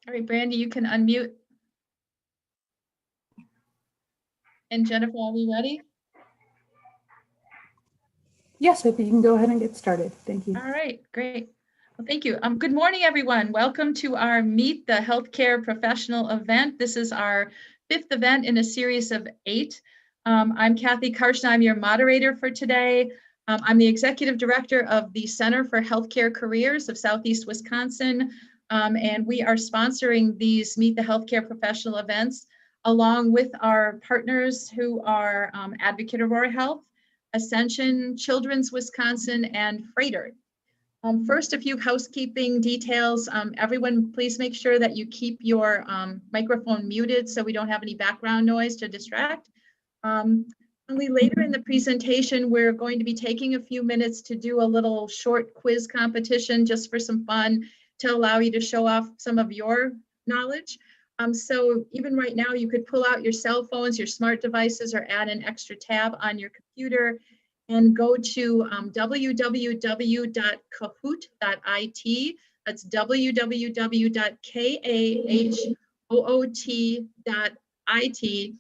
All right, Brandi, you can unmute. And Jennifer, are we ready? Yes, if you can go ahead and get started. Thank you. All right, great. Well, thank you. Good morning, everyone. Welcome to our Meet the Healthcare Professional event. This is our 5th event in a series of 8. I'm Kathy Karshner. I'm your moderator for today. I'm the Executive Director of the Center for Healthcare Careers of Southeast Wisconsin, and we are sponsoring these Meet the Healthcare Professional events along with our partners who are Advocate Aurora Health, Ascension, Children's Wisconsin, and Freighter. First, a few housekeeping details. Everyone, please make sure that you keep your microphone muted so we don't have any background noise to distract. Only later in the presentation, we're going to be taking a few minutes to do a little short quiz competition just for some fun to allow you to show off some of your knowledge. So even right now, you could pull out your cell phones, your smart devices, or add an extra tab on your computer and go to www.kahoot.it. That's www.kahoot.it.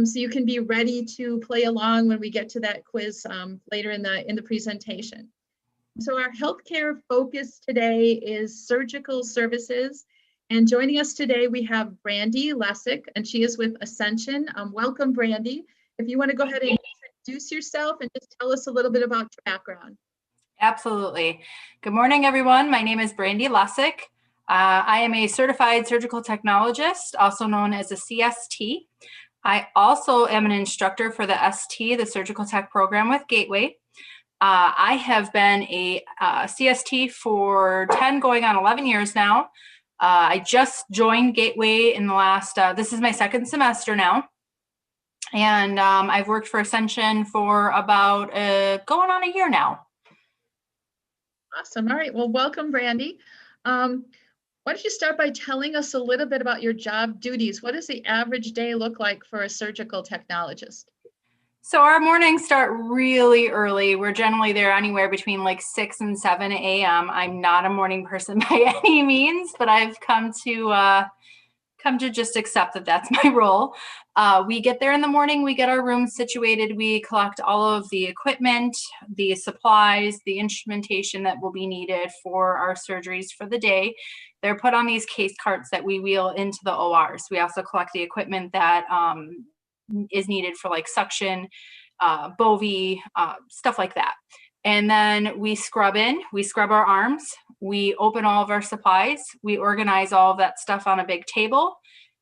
So you can be ready to play along when we get to that quiz later in the presentation. So our healthcare focus today is surgical services. And joining us today, we have Brandi Lesik, and she is with Ascension. Welcome, Brandi. If you want to go ahead and introduce yourself and just tell us a little bit about your background. Absolutely. Good morning, everyone. My name is Brandi Lesik. I am a certified surgical technologist, also known as a CST. I also am an instructor for the ST, the Surgical Tech program with Gateway. I have been a CST for 10 going on 11 years now. I just joined Gateway in the last, this is my second semester now. And I've worked for Ascension for about going on a year now. Awesome. All right. Well, welcome, Brandi. Why don't you start by telling us a little bit about your job duties? What does the average day look like for a surgical technologist? So our mornings start really early. We're generally there anywhere between like 6 and 7 a.m. I'm not a morning person by any means, but I've come to just accept that that's my role. We get there in the morning, we get our rooms situated, we collect all of the equipment, the supplies, the instrumentation that will be needed for our surgeries for the day. They're put on these case carts that we wheel into the ORs. We also collect the equipment that is needed for like suction, bovie, stuff like that. And then we scrub our arms, we open all of our supplies, we organize all of that stuff on a big table,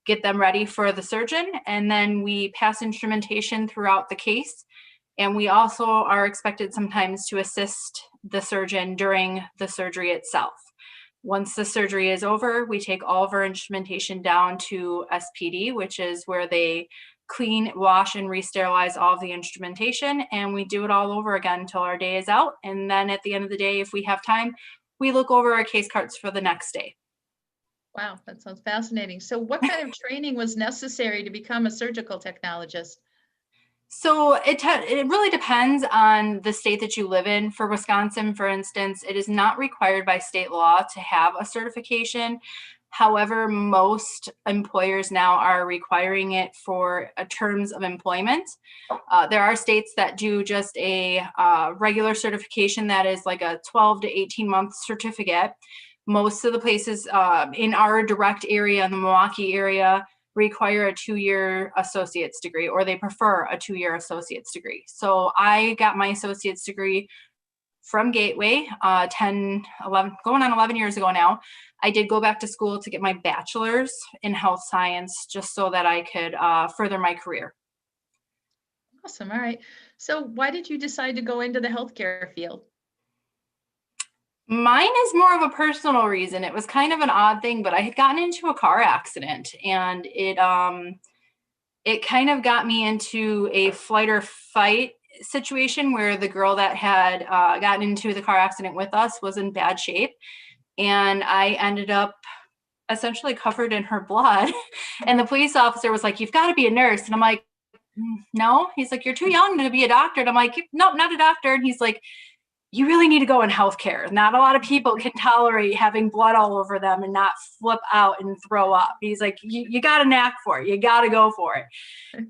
get them ready for the surgeon, and then we pass instrumentation throughout the case. And we also are expected sometimes to assist the surgeon during the surgery itself. Once the surgery is over, we take all of our instrumentation down to SPD, which is where they clean, wash, and re-sterilize all of the instrumentation, and we do it all over again until our day is out. And then at the end of the day, if we have time, we look over our case carts for the next day. Wow, that sounds fascinating. So what kind of training was necessary to become a surgical technologist? So it really depends on the state that you live in. For Wisconsin, for instance, it is not required by state law to have a certification. However, most employers now are requiring it for terms of employment. There are states that do just a regular certification that is like a 12 to 18 month certificate. Most of the places in our direct area, in the Milwaukee area, require a 2-year associate's degree, or they prefer a 2-year associate's degree. So I got my associate's degree from Gateway 11, going on 11 years ago now. I did go back to school to get my bachelor's in health science just so that I could further my career. Awesome. All right. So why did you decide to go into the healthcare field? Mine is more of a personal reason. It was kind of an odd thing, but I had gotten into a car accident, and it kind of got me into a flight or fight situation where the girl that had gotten into the car accident with us was in bad shape. And I ended up essentially covered in her blood. And the police officer was like, "You've got to be a nurse." And I'm like, "No." He's like, "You're too young to be a doctor." And I'm like, "Nope, not a doctor." And he's like, you really need to go in healthcare. Not a lot of people can tolerate having blood all over them and not flip out and throw up. He's like, you got a knack for it. You got to go for it.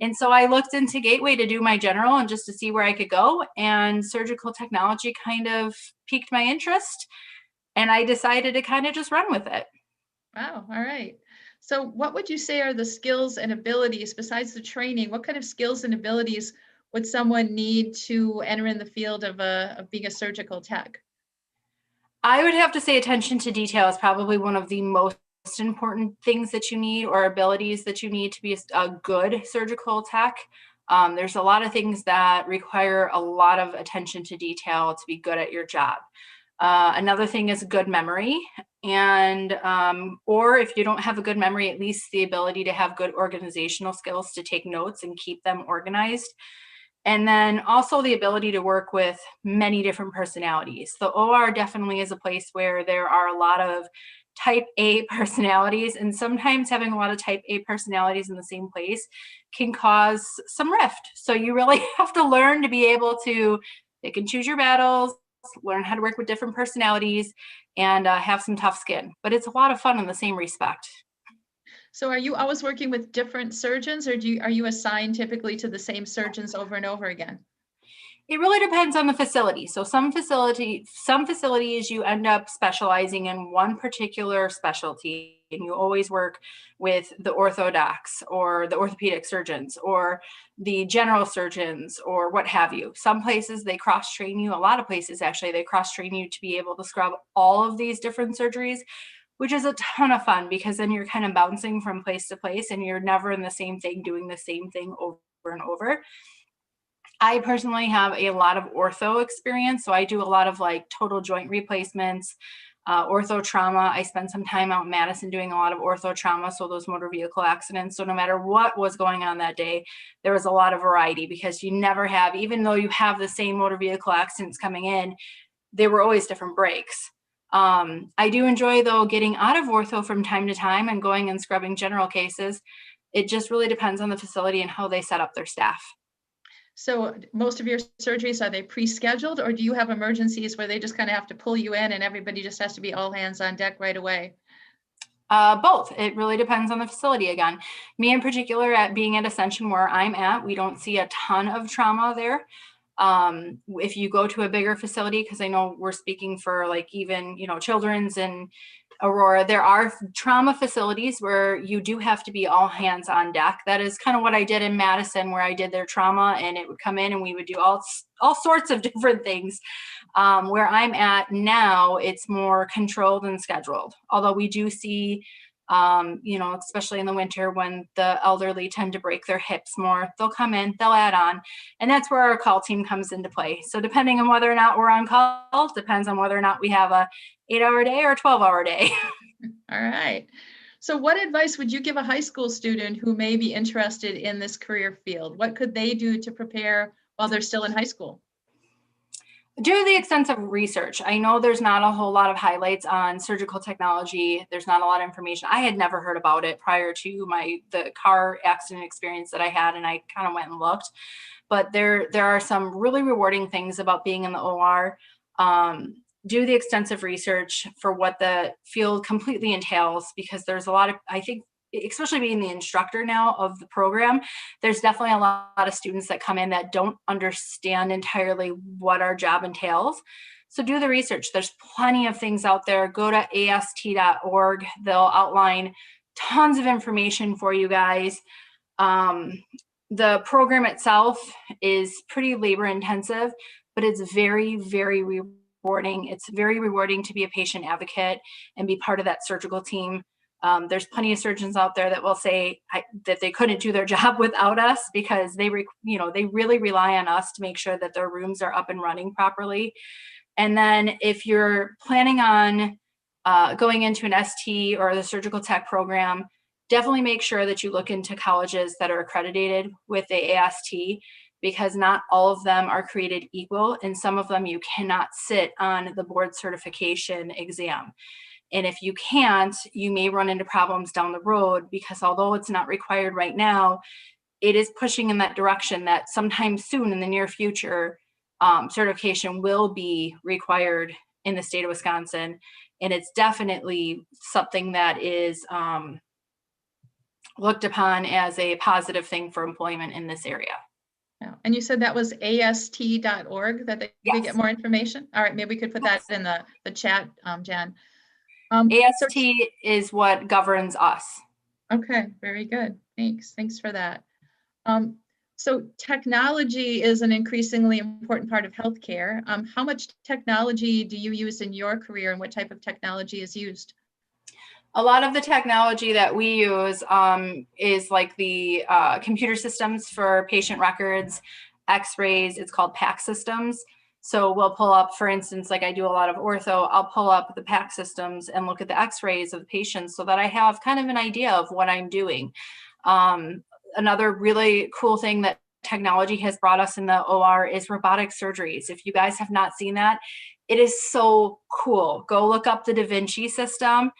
And so I looked into Gateway to do my general and just to see where I could go. And surgical technology kind of piqued my interest. And I decided to kind of just run with it. Wow. All right. So what would you say are the skills and abilities besides the training? What kind of skills and abilities would someone need to enter in the field of being a surgical tech? I would have to say attention to detail is probably one of the most important things that you need, or abilities that you need to be a good surgical tech. There's a lot of things that require a lot of attention to detail to be good at your job. Another thing is good memory, and or if you don't have a good memory, at least the ability to have good organizational skills to take notes and keep them organized. And then also the ability to work with many different personalities. The OR definitely is a place where there are a lot of type A personalities, and sometimes having a lot of type A personalities in the same place can cause some rift. So you really have to learn to be able to pick and choose your battles, learn how to work with different personalities, and have some tough skin. But it's a lot of fun in the same respect. So are you always working with different surgeons, or are you assigned typically to the same surgeons over and over again? It really depends on the facility. So some facilities you end up specializing in one particular specialty, and you always work with the ortho docs or the orthopedic surgeons or the general surgeons or what have you. Some places they cross-train you. A lot of places actually they cross-train you to be able to scrub all of these different surgeries, which is a ton of fun because then you're kind of bouncing from place to place and you're never in the same thing doing the same thing over and over. I personally have a lot of ortho experience. So I do a lot of like total joint replacements, ortho trauma. I spent some time out in Madison doing a lot of ortho trauma. So those motor vehicle accidents. So no matter what was going on that day, there was a lot of variety because you never have, even though you have the same motor vehicle accidents coming in, they were always different breaks. I do enjoy though getting out of ortho from time to time and going and scrubbing general cases. It just really depends on the facility and how they set up their staff. So most of your surgeries, are they pre-scheduled, or do you have emergencies where they just kind of have to pull you in and everybody just has to be all hands on deck right away? Both. It really depends on the facility again. Me in particular, at being at Ascension where I'm at, we don't see a ton of trauma there. If you go to a bigger facility, because I know we're speaking for like even, Children's and Aurora, there are trauma facilities where you do have to be all hands on deck. That is kind of what I did in Madison, where I did their trauma, and it would come in and we would do all sorts of different things. Where I'm at now, it's more controlled and scheduled. Although we do see, especially in the winter when the elderly tend to break their hips more, they'll come in, they'll add on. And that's where our call team comes into play. So depending on whether or not we're on call, depends on whether or not we have a 8-hour day or a 12-hour day. All right. So what advice would you give a high school student who may be interested in this career field? What could they do to prepare while they're still in high school? Do the extensive research. I know there's not a whole lot of highlights on surgical technology. There's not a lot of information. I had never heard about it prior to the car accident experience that I had, and I kind of went and looked. But there are some really rewarding things about being in the OR. Do the extensive research for what the field completely entails, because there's a lot of, I think, especially being the instructor now of the program, there's definitely a lot of students that come in that don't understand entirely what our job entails. So do the research. There's plenty of things out there. Go to ast.org. They'll outline tons of information for you guys. The program itself is pretty labor intensive, but it's very, very rewarding. It's very rewarding to be a patient advocate and be part of that surgical team. There's plenty of surgeons out there that will say that they couldn't do their job without us, because they really rely on us to make sure that their rooms are up and running properly. And then if you're planning on going into an ST or the surgical tech program, definitely make sure that you look into colleges that are accredited with the AST, because not all of them are created equal, and some of them you cannot sit on the board certification exam. And if you can't, you may run into problems down the road, because although it's not required right now, it is pushing in that direction that sometime soon in the near future, certification will be required in the state of Wisconsin. And it's definitely something that is looked upon as a positive thing for employment in this area. Yeah. And you said that was ast.org that they Yes. get more information? All right, maybe we could put that in the chat, Jan. AST is what governs us. Okay, very good. Thanks for that. So technology is an increasingly important part of healthcare. How much technology do you use in your career, and what type of technology is used? A lot of the technology that we use is like the computer systems for patient records, x-rays. It's called PAC systems. So we'll pull up, for instance, like I do a lot of ortho, I'll pull up the PAC systems and look at the x-rays of the patients so that I have kind of an idea of what I'm doing. Another really cool thing that technology has brought us in the OR is robotic surgeries. If you guys have not seen that, it is so cool. Go look up the Da Vinci system.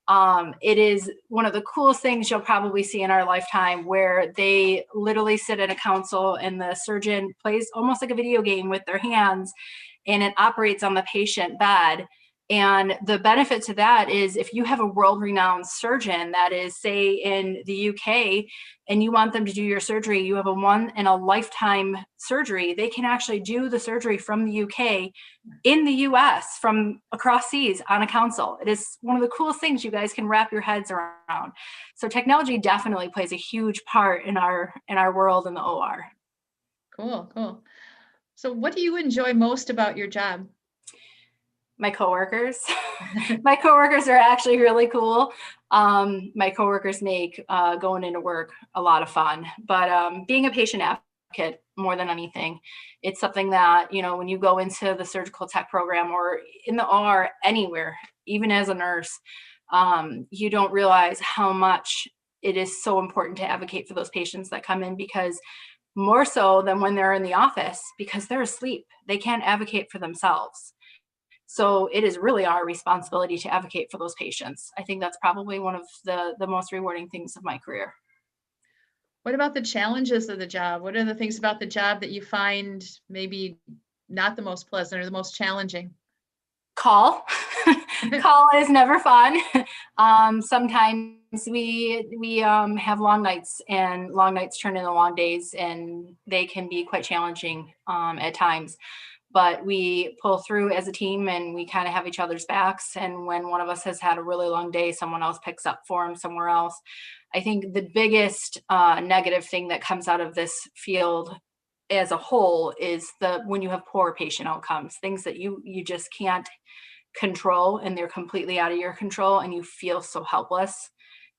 It is one of the coolest things you'll probably see in our lifetime, where they literally sit at a console and the surgeon plays almost like a video game with their hands, and it operates on the patient bed. And the benefit to that is if you have a world-renowned surgeon that is, say, in the UK, and you want them to do your surgery, you have a one-in-a-lifetime surgery, they can actually do the surgery from the UK in the US from across seas on a console. It is one of the coolest things you guys can wrap your heads around. So technology definitely plays a huge part in our world in the OR. Cool. So what do you enjoy most about your job? My coworkers. My coworkers are actually really cool. My coworkers make going into work a lot of fun, but being a patient advocate more than anything, it's something that, you know, when you go into the surgical tech program or in the OR anywhere, even as a nurse, you don't realize how much it is so important to advocate for those patients that come in, because more so than when they're in the office, because they're asleep, they can't advocate for themselves. So it is really our responsibility to advocate for those patients. I think that's probably one of the most rewarding things of my career. What about the challenges of the job? What are the things about the job that you find maybe not the most pleasant or the most challenging? Call. Call is never fun. Sometimes we have long nights, and long nights turn into long days, and they can be quite challenging at times. But we pull through as a team, and we kind of have each other's backs. And when one of us has had a really long day, someone else picks up for him somewhere else. I think the biggest negative thing that comes out of this field as a whole is when you have poor patient outcomes, things that you just can't control, and they're completely out of your control, and you feel so helpless,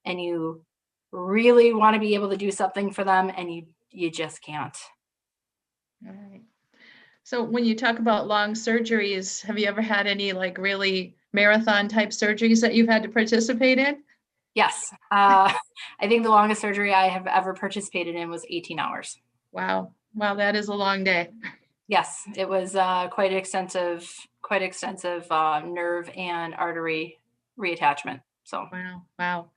and you really want to be able to do something for them, and you just can't. All right. So when you talk about long surgeries, have you ever had any like really marathon type surgeries that you've had to participate in? Yes. I think the longest surgery I have ever participated in was 18 hours. Wow, that is a long day. Yes, it was quite extensive nerve and artery reattachment. So wow.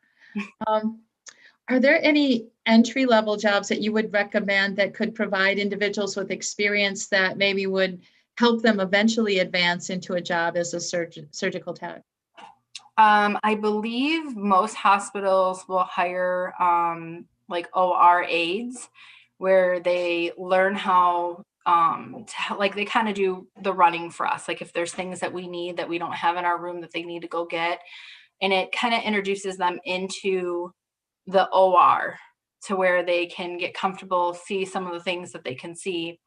Are there any entry-level jobs that you would recommend that could provide individuals with experience that maybe would help them eventually advance into a job as a surgical tech? I believe most hospitals will hire like OR aides, where they learn how like they kind of do the running for us. Like if there's things that we need that we don't have in our room that they need to go get, and it kind of introduces them into the OR to where they can get comfortable, see some of the things that they can see.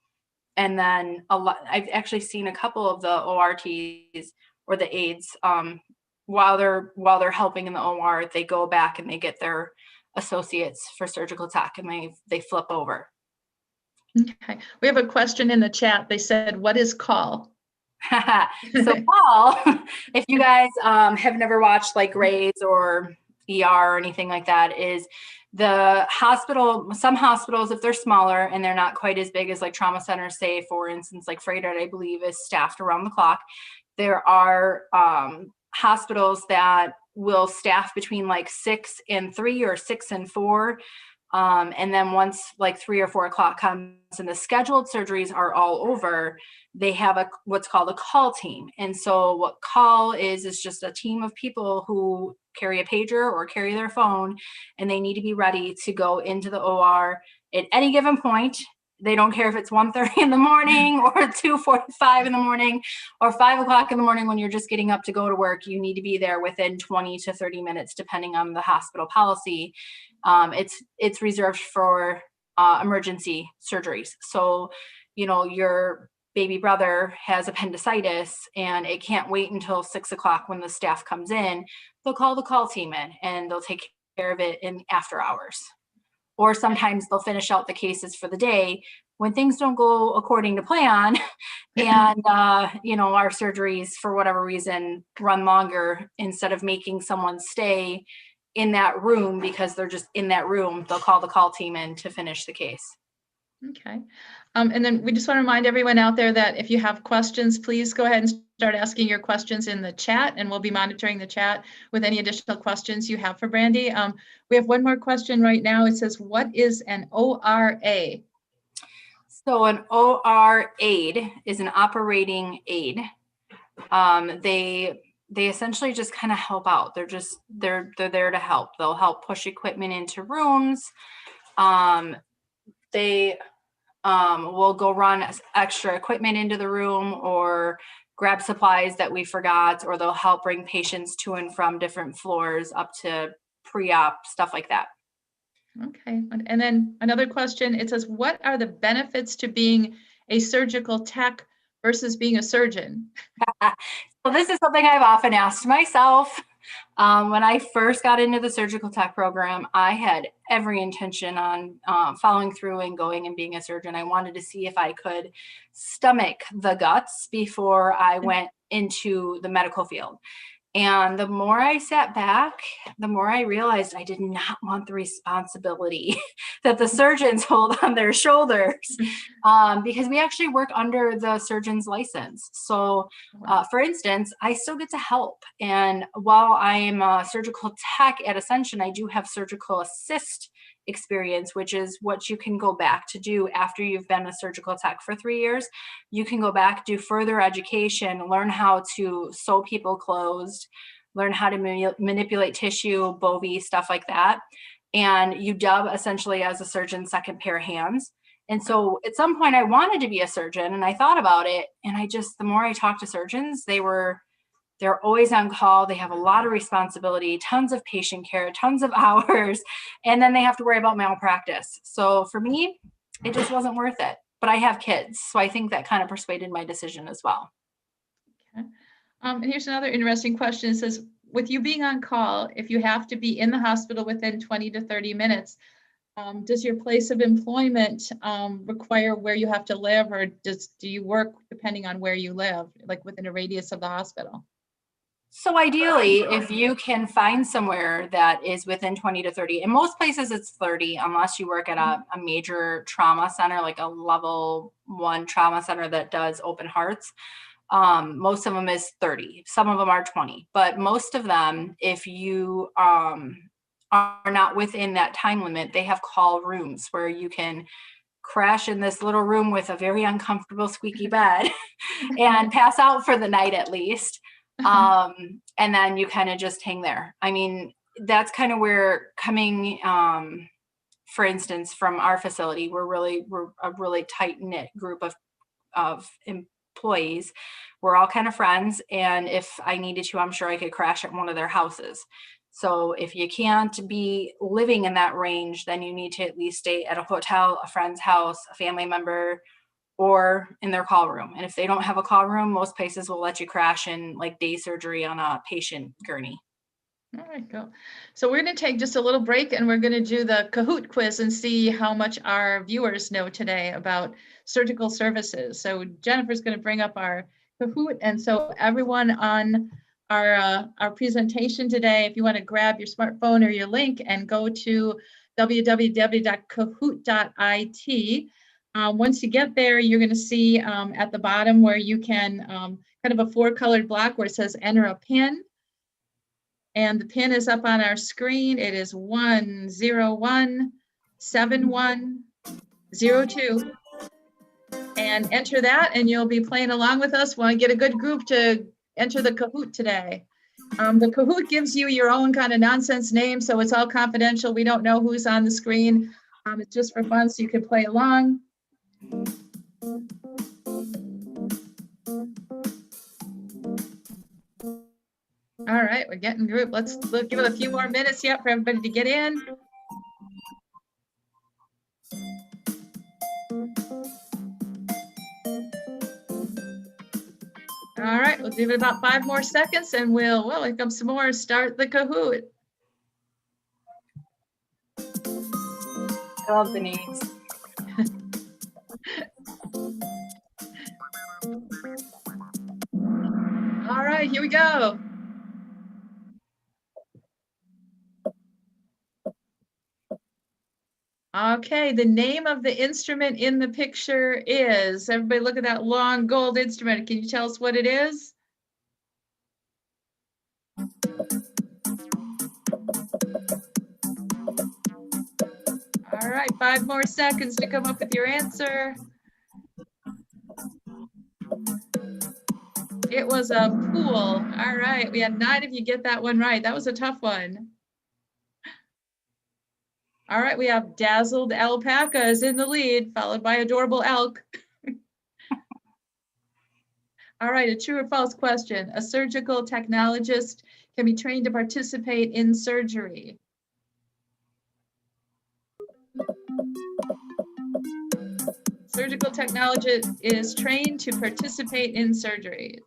And then I've actually seen a couple of the ORTs or the aides, while they're helping in the OR, they go back and they get their associates for surgical tech, and they flip over. Okay, we have a question in the chat. They said, what is call? So call, if you guys have never watched like Grey's or ER or anything like that, is the hospital, some hospitals, if they're smaller and they're not quite as big as like trauma centers, say for instance, like Freighted, I believe, is staffed around the clock. There are hospitals that will staff between like 6 and 3 or 6 and 4. And then once like 3 or 4 o'clock comes and the scheduled surgeries are all over, they have what's called a call team. And so what call is just a team of people who carry a pager or carry their phone, and they need to be ready to go into the OR at any given point. They don't care if it's 1:30 in the morning or 2:45 in the morning or 5 o'clock in the morning when you're just getting up to go to work. You need to be there within 20 to 30 minutes, depending on the hospital policy. It's reserved for emergency surgeries. So, your baby brother has appendicitis and it can't wait until 6 o'clock when the staff comes in. They'll call the call team in and they'll take care of it in after hours. Or sometimes they'll finish out the cases for the day when things don't go according to plan and, our surgeries, for whatever reason, run longer. Instead of making someone stay in that room because they're just in that room, they'll call the call team in to finish the case. Okay. And then we just want to remind everyone out there that if you have questions, please go ahead and start asking your questions in the chat, and we'll be monitoring the chat with any additional questions you have for Brandi. We have one more question right now. It says, what is an ORA? So an OR aid is an operating aid. They essentially just kind of help out. They're there to help. They'll help push equipment into rooms. They will go run extra equipment into the room or grab supplies that we forgot, or they'll help bring patients to and from different floors up to pre-op, stuff like that. Okay. And then another question, it says, what are the benefits to being a surgical tech versus being a surgeon? So this is something I've often asked myself. When I first got into the surgical tech program, I had every intention on following through and going and being a surgeon. I wanted to see if I could stomach the guts before I went into the medical field. And the more I sat back, the more I realized I did not want the responsibility that the surgeons hold on their shoulders, because we actually work under the surgeon's license. So, for instance, I still get to help. And while I am a surgical tech at Ascension, I do have surgical assist experience, which is what you can go back to do after you've been a surgical tech for 3 years. You can go back, do further education, learn how to sew people closed, learn how to manipulate tissue, bovie, stuff like that. And you dub essentially as a surgeon's second pair of hands. And so at some point I wanted to be a surgeon and I thought about it. And the more I talked to surgeons, they're always on call. They have a lot of responsibility, tons of patient care, tons of hours, and then they have to worry about malpractice. So for me, it just wasn't worth it. But I have kids, so I think that kind of persuaded my decision as well. Okay. And here's another interesting question. It says, with you being on call, if you have to be in the hospital within 20 to 30 minutes, does your place of employment require where you have to live, or do you work depending on where you live, like within a radius of the hospital? So ideally, if you can find somewhere that is within 20 to 30, in most places it's 30, unless you work at a major trauma center, like a level 1 trauma center that does open hearts. Most of them is 30. Some of them are 20, but most of them, if you are not within that time limit, they have call rooms where you can crash in this little room with a very uncomfortable squeaky bed and pass out for the night at least. And then you kind of just hang there. I mean, that's kind of where coming, for instance, from our facility, we're a really tight knit group of employees. We're all kind of friends. And if I needed to, I'm sure I could crash at one of their houses. So if you can't be living in that range, then you need to at least stay at a hotel, a friend's house, a family member, or in their call room. And if they don't have a call room, most places will let you crash in like day surgery on a patient gurney. All right, go. So we're going to take just a little break and we're going to do the Kahoot quiz and see how much our viewers know today about surgical services. So Jennifer's going to bring up our Kahoot. And so everyone on our presentation today, if you want to grab your smartphone or your link and go to www.kahoot.it. Once you get there, you're going to see at the bottom where you can kind of a 4-colored block where it says enter a PIN. And the PIN is up on our screen. It is 101 7102 and enter that, and you'll be playing along with us. Want to get a good group to enter the Kahoot today. The Kahoot gives you your own kind of nonsense name, so it's all confidential. We don't know who's on the screen. It's just for fun, so you can play along. All right, we're getting group. Let's give it a few more minutes yet for everybody to get in. All right, we'll give it about 5 more seconds and well, here comes some more. Start the Kahoot. I love the names. All right, here we go. Okay, the name of the instrument in the picture is, everybody look at that long gold instrument. Can you tell us what it is? All right, 5 more seconds to come up with your answer. It was a pool. All right, we had 9 of you get that one right. That was a tough one. All right, we have Dazzled Alpaca is in the lead, followed by Adorable Elk. All right, a true or false question. A surgical technologist can be trained to participate in surgery. Surgical technologist is trained to participate in surgery.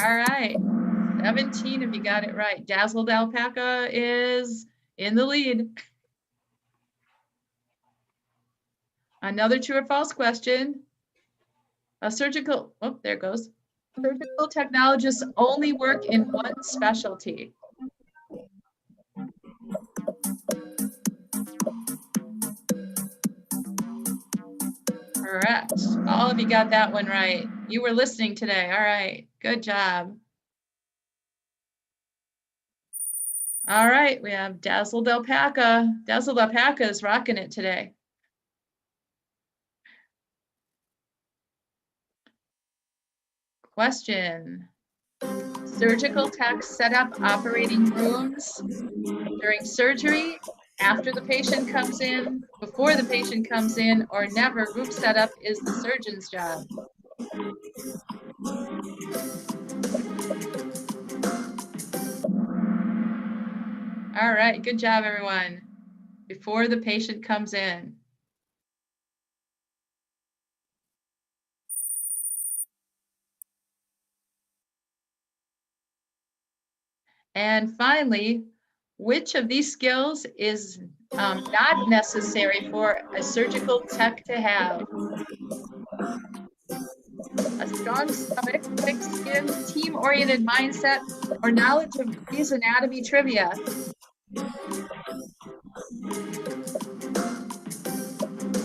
All right, 17 of you got it right. Dazzled Alpaca is in the lead. Another true or false question. A surgical, oh, there it goes. Surgical technologists only work in one specialty. Correct. All of you got that one right. You were listening today. All right, good job. All right, we have Dazzled Alpaca. Dazzled Alpaca is rocking it today. Question. Surgical techs set up operating rooms during surgery, after the patient comes in, before the patient comes in, or never. Room setup is the surgeon's job. All right, good job, everyone. Before the patient comes in. And finally, which of these skills is not necessary for a surgical tech to have? A strong stomach, thick skin, team-oriented mindset, or knowledge of Grey's Anatomy trivia?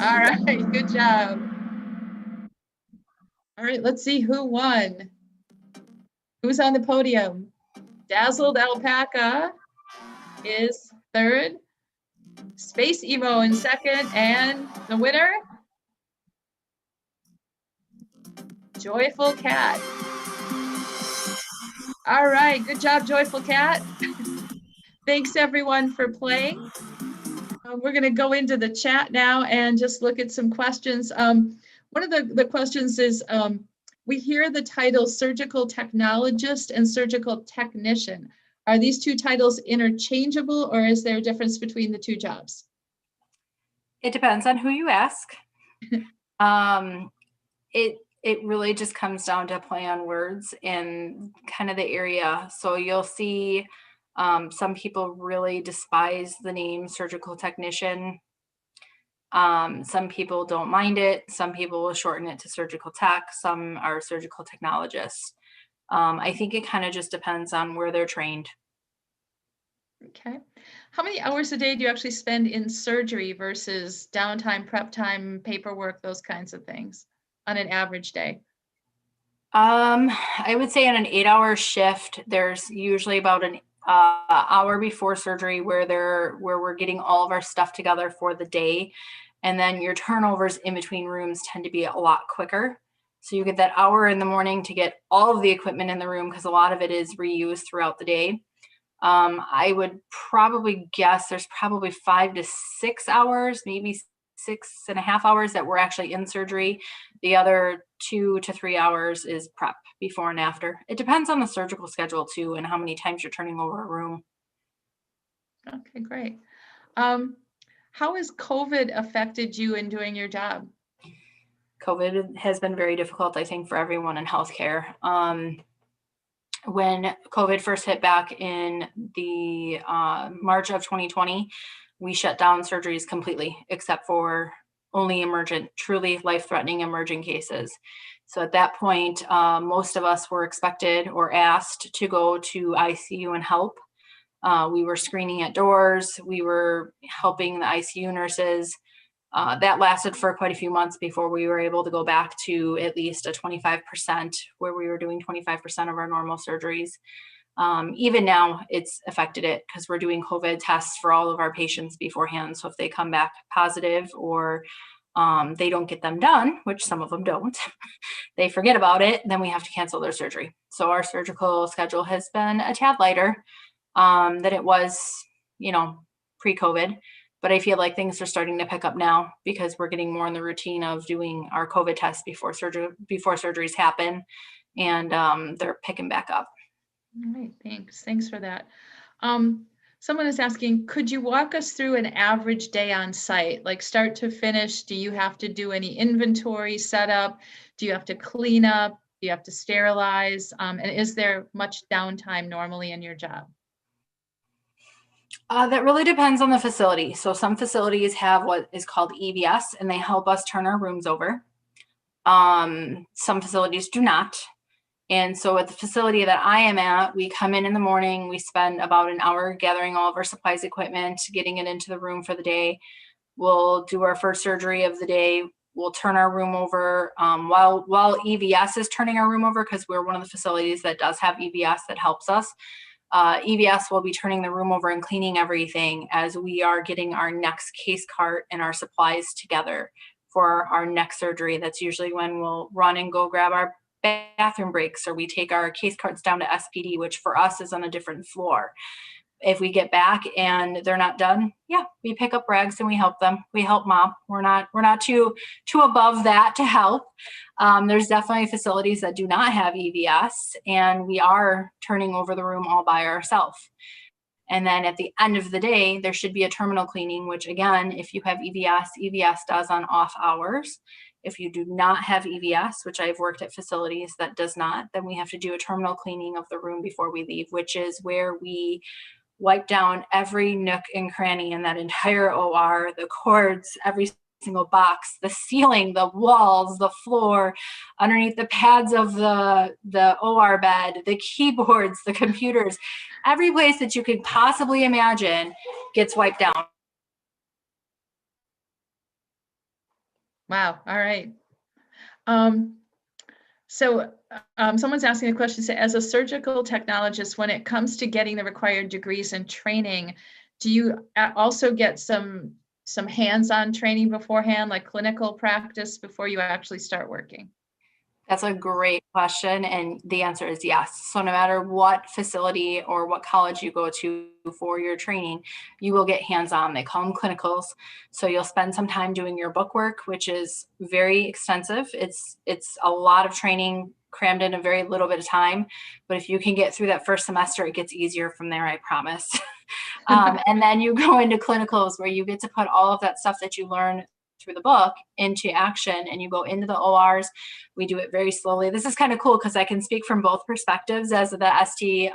All right, good job. All right, let's see who won. Who's on the podium? Dazzled Alpaca is third, Space Emo in second, and the winner, Joyful Cat. All right, good job, Joyful Cat. Thanks everyone for playing. We're going to go into the chat now and just look at some questions. One of the questions is, we hear the title surgical technologist and surgical technician. Are these two titles interchangeable, or is there a difference between the two jobs? It depends on who you ask. It really just comes down to play on words and kind of the area. So you'll see some people really despise the name surgical technician. Some people don't mind it. Some people will shorten it to surgical tech. Some are surgical technologists. I think it kind of just depends on where they're trained. Okay. How many hours a day do you actually spend in surgery versus downtime, prep time, paperwork, those kinds of things on an average day? I would say in an 8-hour shift, there's usually about an hour before surgery where we're getting all of our stuff together for the day. And then your turnovers in between rooms tend to be a lot quicker. So you get that hour in the morning to get all of the equipment in the room because a lot of it is reused throughout the day. I would probably guess there's probably 5 to 6 hours, maybe 6.5 hours that we're actually in surgery. The other 2 to 3 hours is prep before and after. It depends on the surgical schedule too and how many times you're turning over a room. Okay, great. How has COVID affected you in doing your job? COVID has been very difficult, I think, for everyone in healthcare. When COVID first hit back in the March of 2020, we shut down surgeries completely, except for only emergent, truly life-threatening emerging cases. So at that point, most of us were expected or asked to go to ICU and help. We were screening at doors. We were helping the ICU nurses. That lasted for quite a few months before we were able to go back to at least a 25%, where we were doing 25% of our normal surgeries. Even now, it's affected it because we're doing COVID tests for all of our patients beforehand. So if they come back positive or they don't get them done, which some of them don't, they forget about it, then we have to cancel their surgery. So our surgical schedule has been a tad lighter than it was, pre-COVID. But I feel like things are starting to pick up now because we're getting more in the routine of doing our COVID tests before surgeries happen, and they're picking back up. All right, thanks. Thanks for that. Someone is asking, could you walk us through an average day on site, like start to finish? Do you have to do any inventory setup? Do you have to clean up? Do you have to sterilize? And is there much downtime normally in your job? That really depends on the facility. So some facilities have what is called EVS, and they help us turn our rooms over. Some facilities do not. And so at the facility that I am at, we come in the morning, we spend about an hour gathering all of our supplies, equipment, getting it into the room for the day. We'll do our first surgery of the day. We'll turn our room over while EVS is turning our room over, because we're one of the facilities that does have EVS that helps us. EVS will be turning the room over and cleaning everything as we are getting our next case cart and our supplies together for our next surgery. That's usually when we'll run and go grab our bathroom breaks, or we take our case carts down to SPD, which for us is on a different floor. If we get back and they're not done, we pick up rags and we help them. We help mop. We're not too above that to help. There's definitely facilities that do not have EVS, and we are turning over the room all by ourselves. And then at the end of the day, there should be a terminal cleaning, which again, if you have EVS does on off hours. If you do not have EVS, which I've worked at facilities that does not, then we have to do a terminal cleaning of the room before we leave, which is where we wipe down every nook and cranny in that entire OR, the cords, every single box, the ceiling, the walls, the floor, underneath the pads of the OR bed, the keyboards, the computers, every place that you could possibly imagine gets wiped down. Wow. All right. Someone's asking a question. So as a surgical technologist, when it comes to getting the required degrees and training, do you also get some hands-on training beforehand, like clinical practice before you actually start working? That's a great question. And the answer is yes. So no matter what facility or what college you go to for your training, you will get hands-on. They call them clinicals. So you'll spend some time doing your book work, which is very extensive. It's a lot of training crammed in a very little bit of time. But if you can get through that first semester, it gets easier from there, I promise. And then you go into clinicals where you get to put all of that stuff that you learn through the book into action, and you go into the ORs. We do it very slowly. This is kind of cool because I can speak from both perspectives as the ST,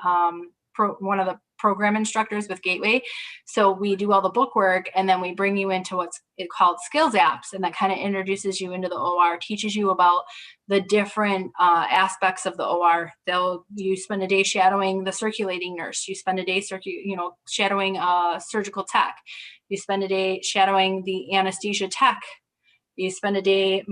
one of the program instructors with Gateway. So we do all the book work, and then we bring you into what's called skills apps, and that kind of introduces you into the OR, teaches you about the different aspects of the OR. You spend a day shadowing the circulating nurse. You spend a day shadowing a surgical tech. You spend a day shadowing the anesthesia tech. You spend a day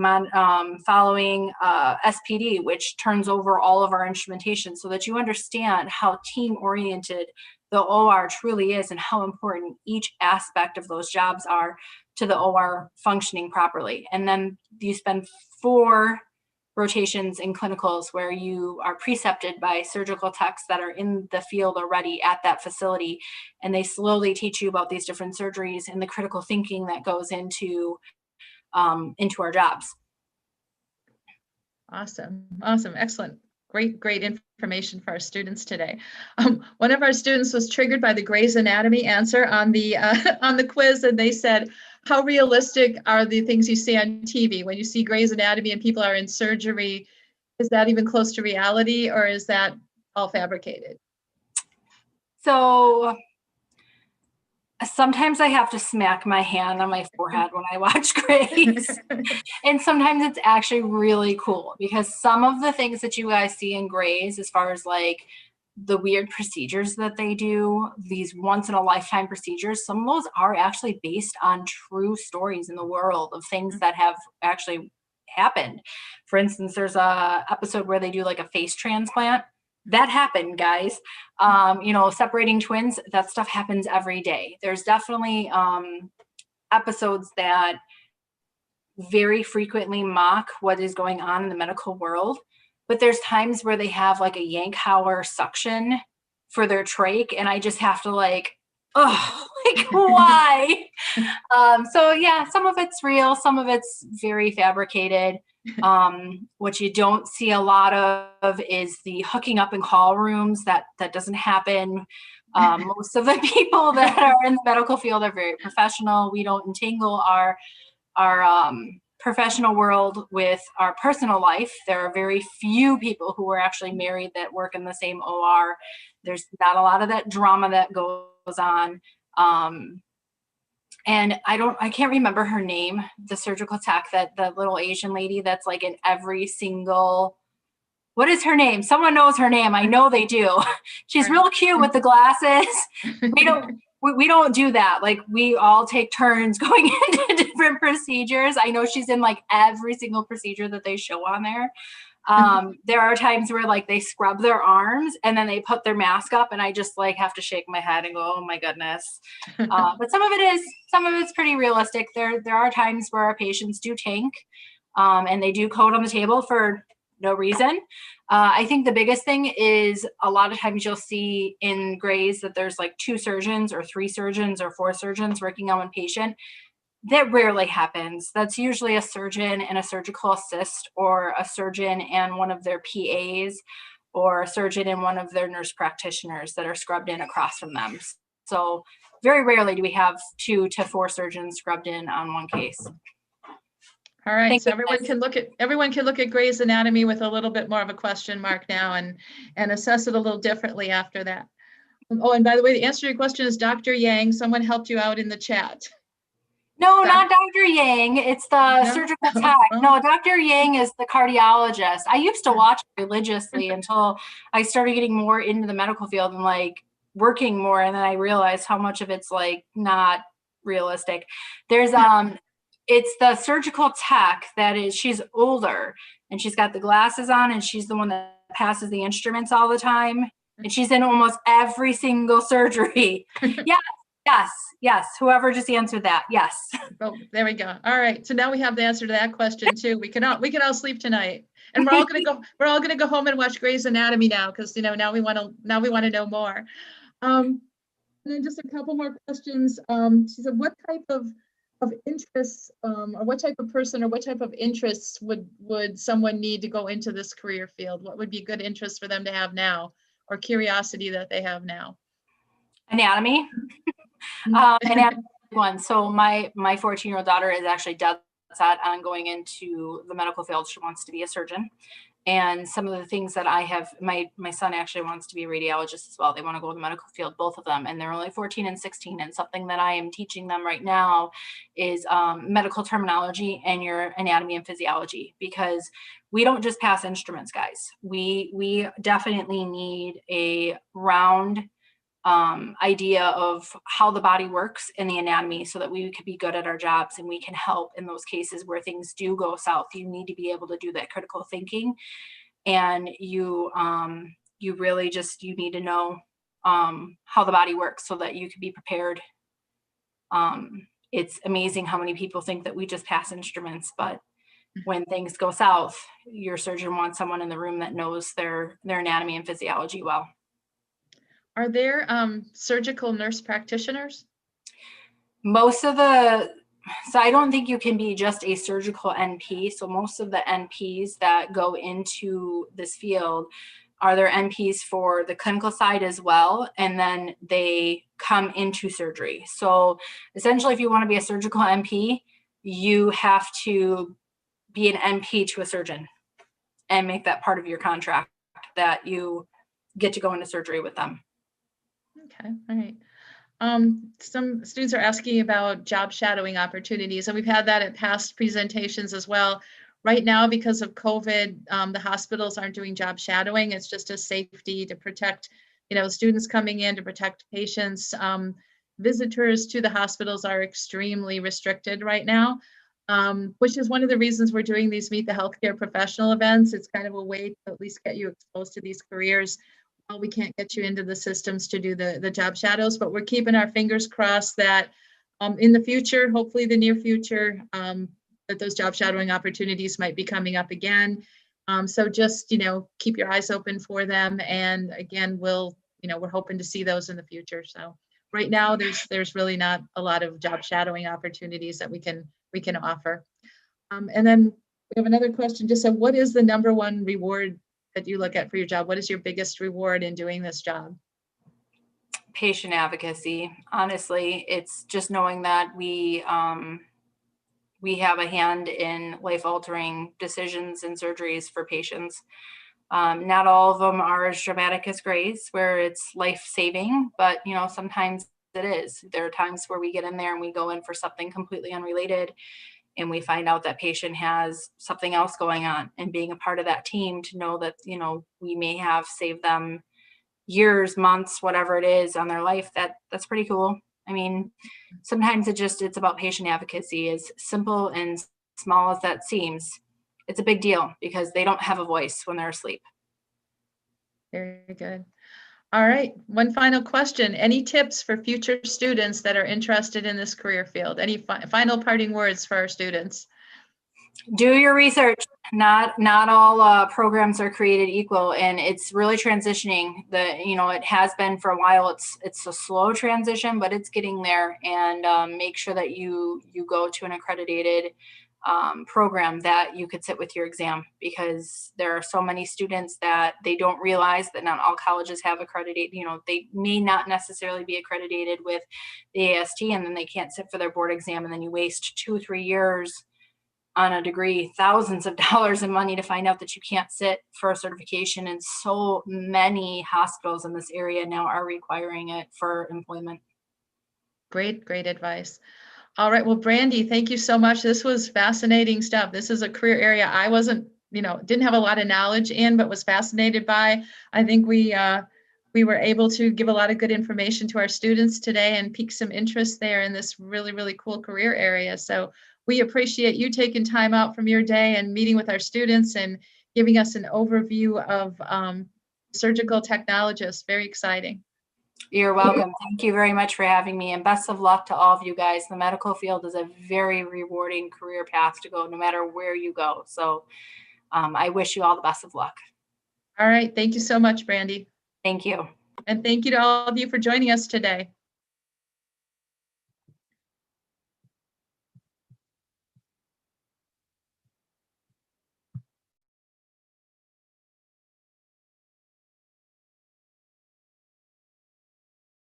following SPD, which turns over all of our instrumentation, so that you understand how team-oriented the OR truly is and how important each aspect of those jobs are to the OR functioning properly. And then you spend 4 rotations in clinicals where you are precepted by surgical techs that are in the field already at that facility, and they slowly teach you about these different surgeries and the critical thinking that goes into our jobs. Awesome, excellent. Great information for our students today. One of our students was triggered by the Grey's Anatomy answer on the quiz, and they said, how realistic are the things you see on TV? When you see Grey's Anatomy and people are in surgery, is that even close to reality, or is that all fabricated? So sometimes I have to smack my hand on my forehead when I watch Grey's. And sometimes it's actually really cool, because some of the things that you guys see in Grey's, as far as like the weird procedures that they do, these once in a lifetime procedures, some of those are actually based on true stories in the world of things that have actually happened. For instance, there's a episode where they do like a face transplant. That happened, guys. Separating twins, that stuff happens every day. There's definitely episodes that very frequently mock what is going on in the medical world, but there's times where they have like a Yankhauer suction for their trach, and I just have to like, oh, like why? So yeah, some of it's real, some of it's very fabricated. What you don't see a lot of is the hooking up in call rooms. That doesn't happen. Most of the people that are in the medical field are very professional. We don't entangle our professional world with our personal life. There are very few people who are actually married that work in the same OR. There's not a lot of that drama that goes on. And I can't remember her name, the surgical tech, the little Asian lady that's like in every single, what is her name? Someone knows her name. I know they do. She's real cute with the glasses. We don't do that. Like, we all take turns going into different procedures. I know she's in like every single procedure that they show on there. There are times where like they scrub their arms and then they put their mask up, and I just like have to shake my head and go, oh my goodness. But some of it's pretty realistic. There are times where our patients do tank, and they do code on the table for no reason. I think the biggest thing is a lot of times you'll see in Grey's that there's like 2 surgeons or 3 surgeons or 4 surgeons working on one patient. That rarely happens. That's usually a surgeon and a surgical assist, or a surgeon and one of their PAs, or a surgeon and one of their nurse practitioners that are scrubbed in across from them. So very rarely do we have 2 to 4 surgeons scrubbed in on one case. All right, so everyone can look at Grey's Anatomy with a little bit more of a question mark now, and assess it a little differently after that. Oh, and by the way, the answer to your question is Dr. Yang. Someone helped you out in the chat. No, not Dr. Yang. It's the surgical tech. No, Dr. Yang is the cardiologist. I used to watch religiously until I started getting more into the medical field and like working more, and then I realized how much of it's like not realistic. There's it's the surgical tech she's older, and she's got the glasses on, and she's the one that passes the instruments all the time, and she's in almost every single surgery. Yes. Whoever just answered that. Yes. Oh, there we go. All right. So now we have the answer to that question too. We can all sleep tonight, and we're all gonna go home and watch Grey's Anatomy now, because now we want to know more. And then just a couple more questions. She said, what type of interests, or what type of person, or what type of interests would someone need to go into this career field? What would be a good interest for them to have now, or curiosity that they have now? Anatomy. Anatomy one. So my 14-year-old daughter is actually dead set on going into the medical field. She wants to be a surgeon. And some of the things that I have, my son actually wants to be a radiologist as well. They want to go to the medical field, both of them, and they're only 14 and 16. And something that I am teaching them right now is medical terminology and your anatomy and physiology, because we don't just pass instruments, guys. We definitely need a round idea of how the body works and the anatomy so that we could be good at our jobs and we can help in those cases where things do go south. You need to be able to do that critical thinking, and you really just, you need to know how the body works so that you can be prepared. It's amazing how many people think that we just pass instruments, but when things go south, your surgeon wants someone in the room that knows their anatomy and physiology well. Are there surgical nurse practitioners? So I don't think you can be just a surgical NP. So most of the NPs that go into this field are their NPs for the clinical side as well, and then they come into surgery. So essentially, if you want to be a surgical NP, you have to be an NP to a surgeon and make that part of your contract that you get to go into surgery with them. Okay, all right. Some students are asking about job shadowing opportunities, and we've had that at past presentations as well. Right now, because of COVID, the hospitals aren't doing job shadowing. It's just a safety to protect, students coming in, to protect patients. Visitors to the hospitals are extremely restricted right now, which is one of the reasons we're doing these Meet the Healthcare Professional events. It's kind of a way to at least get you exposed to these careers. Well, we can't get you into the systems to do the job shadows, but we're keeping our fingers crossed that in the future, hopefully the near future, that those job shadowing opportunities might be coming up again. So just, keep your eyes open for them. And again, we're hoping to see those in the future. So right now there's really not a lot of job shadowing opportunities that we can offer. And then we have another question, just said, what is the number one reward that you look at for your job? What is your biggest reward in doing this job? Patient advocacy. Honestly, it's just knowing that we have a hand in life-altering decisions and surgeries for patients. Not all of them are as dramatic as Grace, where it's life-saving, but sometimes it is. There are times where we get in there and we go in for something completely unrelated, and we find out that patient has something else going on, and being a part of that team to know that, we may have saved them years, months, whatever it is on their life, that's pretty cool. I mean, sometimes it's about patient advocacy. As simple and small as that seems, it's a big deal because they don't have a voice when they're asleep. Very good. All right, one final question. Any tips for future students that are interested in this career field? Any final parting words for our students? Do your research. Not all programs are created equal, and it's really transitioning. It has been for a while. It's a slow transition, but it's getting there. And make sure that you go to an accredited program that you could sit with your exam, because there are so many students that they don't realize that not all colleges have accredited. They may not necessarily be accredited with the AST, and then they can't sit for their board exam, and then you waste 2-3 years on a degree, thousands of dollars in money to find out that you can't sit for a certification. And so many hospitals in this area now are requiring it for employment. Great advice. All right, well, Brandi, thank you so much. This was fascinating stuff. This is a career area I wasn't, didn't have a lot of knowledge in, but was fascinated by. I think we were able to give a lot of good information to our students today and pique some interest there in this really, really cool career area. So we appreciate you taking time out from your day and meeting with our students and giving us an overview of surgical technologists. Very exciting. You're welcome. Thank you very much for having me, and best of luck to all of you guys. The medical field is a very rewarding career path to go no matter where you go. So I wish you all the best of luck. All right. Thank you so much, Brandi. Thank you. And thank you to all of you for joining us today.